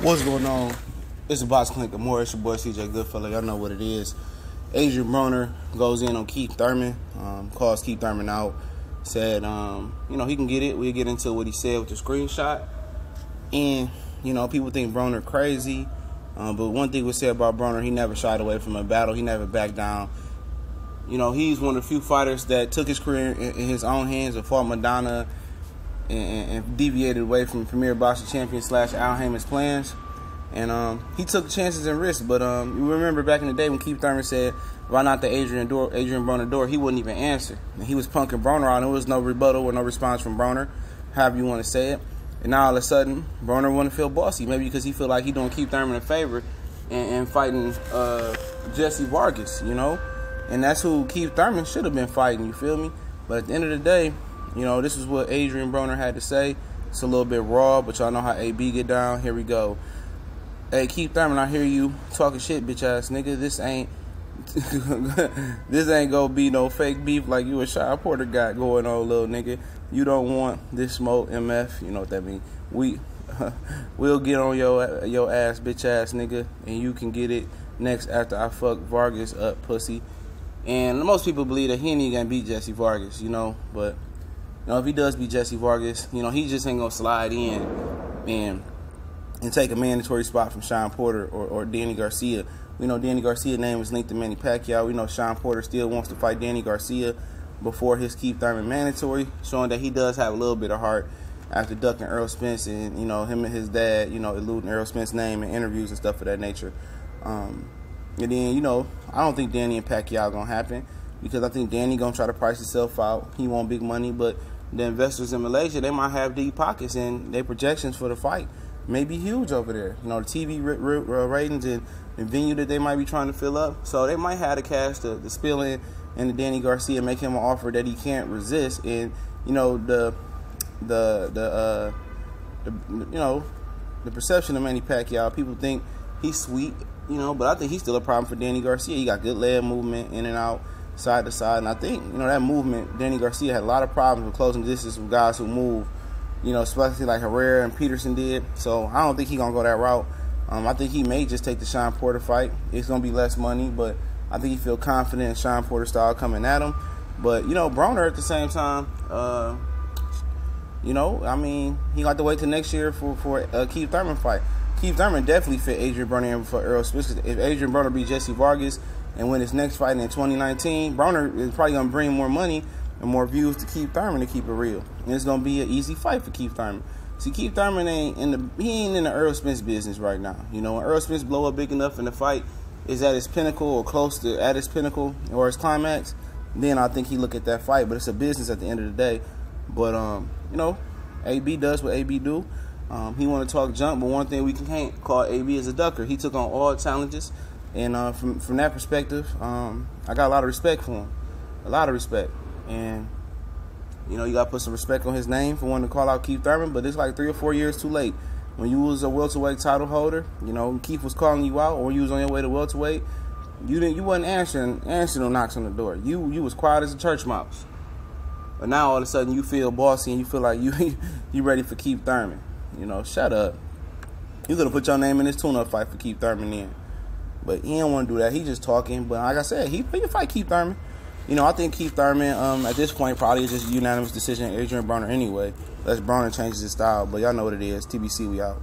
What's going on? It's a Box Clinic More. It's your boy CJ Goodfellow. Y'all know what it is. Adrien Broner goes in on Keith Thurman, calls Keith Thurman out, said, he can get it. We'll get into what he said with the screenshot. And, people think Broner crazy. But one thing was said about Broner, he never shied away from a battle. He never backed down. He's one of the few fighters that took his career in his own hands and fought Madonna and deviated away from Premier Boxing Champion / Al Heyman's plans. And he took chances and risks. But you remember back in the day when Keith Thurman said, "Why not the Adrien Broner door?" He wouldn't even answer. And he was punking Broner out, and there was no rebuttal or no response from Broner, however you want to say it. And now all of a sudden, Broner want to feel bossy, maybe because he feel like he doing Keith Thurman a favor and fighting Jesse Vargas, And that's who Keith Thurman should have been fighting, you feel me? But at the end of the day, this is what Adrien Broner had to say. It's a little bit raw, but y'all know how AB get down. Here we go. Hey, Keith Thurman, I hear you talking shit, bitch ass nigga. This ain't gonna be no fake beef like you and Sean Porter got going on, little nigga. You don't want this smoke, MF. You know what that means. We'll get on your ass, bitch ass nigga, and you can get it next after I fuck Vargas up, pussy. And most people believe that he ain't even gonna beat Jesse Vargas, but if he does beat Jesse Vargas, he just ain't gonna slide in and take a mandatory spot from Sean Porter or Danny Garcia. We know Danny Garcia's name is linked to Manny Pacquiao. We know Sean Porter still wants to fight Danny Garcia before his Keith Thurman mandatory, showing that he does have a little bit of heart after ducking Earl Spence and, him and his dad, eluding Earl Spence's name in interviews and stuff of that nature. And then, I don't think Danny and Pacquiao going to happen because I think Danny going to try to price himself out. He want big money, but the investors in Malaysia, they might have deep pockets and their projections for the fight may be huge over there. The TV ratings and the venue that they might be trying to fill up. So they might have the cash to spill in the Danny Garcia, make him an offer that he can't resist. And, the perception of Manny Pacquiao, people think he's sweet, but I think he's still a problem for Danny Garcia. He got good leg movement in and out, side to side. And I think, that movement, Danny Garcia had a lot of problems with closing distance with guys who move, especially like Herrera and Peterson did. So I don't think he's going to go that route. I think he may just take the Sean Porter fight. It's going to be less money, but I think he feel confident in Sean Porter style coming at him. But, Broner at the same time, he got to wait till next year for a Keith Thurman fight. Keith Thurman definitely fit Adrien Broner in for Earl Spence. If Adrien Broner beat Jesse Vargas and win his next fight in 2019, Broner is probably going to bring more money and more views to Keith Thurman, to keep it real. And it's going to be an easy fight for Keith Thurman. See, Keith Thurman ain't in the Earl Spence business right now. When Earl Spence blow up big enough and the fight is at its pinnacle or close to at its pinnacle or its climax, then I think he look at that fight. But it's a business at the end of the day. But, AB does what AB do. He want to talk junk, but one thing we can't call AB is a ducker. He took on all challenges. And from that perspective, I got a lot of respect for him. A lot of respect. And, you got to put some respect on his name for wanting to call out Keith Thurman, but it's like 3 or 4 years too late. When you was a welterweight title holder, Keith was calling you out, or you was on your way to welterweight, you wasn't answering no knocks on the door. You was quiet as a church mouse. But now all of a sudden you feel bossy and you feel like you ready for Keith Thurman. Shut up. You could have put your name in this tune-up fight for Keith Thurman then. But he don't want to do that. He just talking. But like I said, he can fight Keith Thurman. I think Keith Thurman, at this point, probably is just a unanimous decision, Adrien Broner anyway. Unless Broner changes his style. But y'all know what it is. TBC, we out.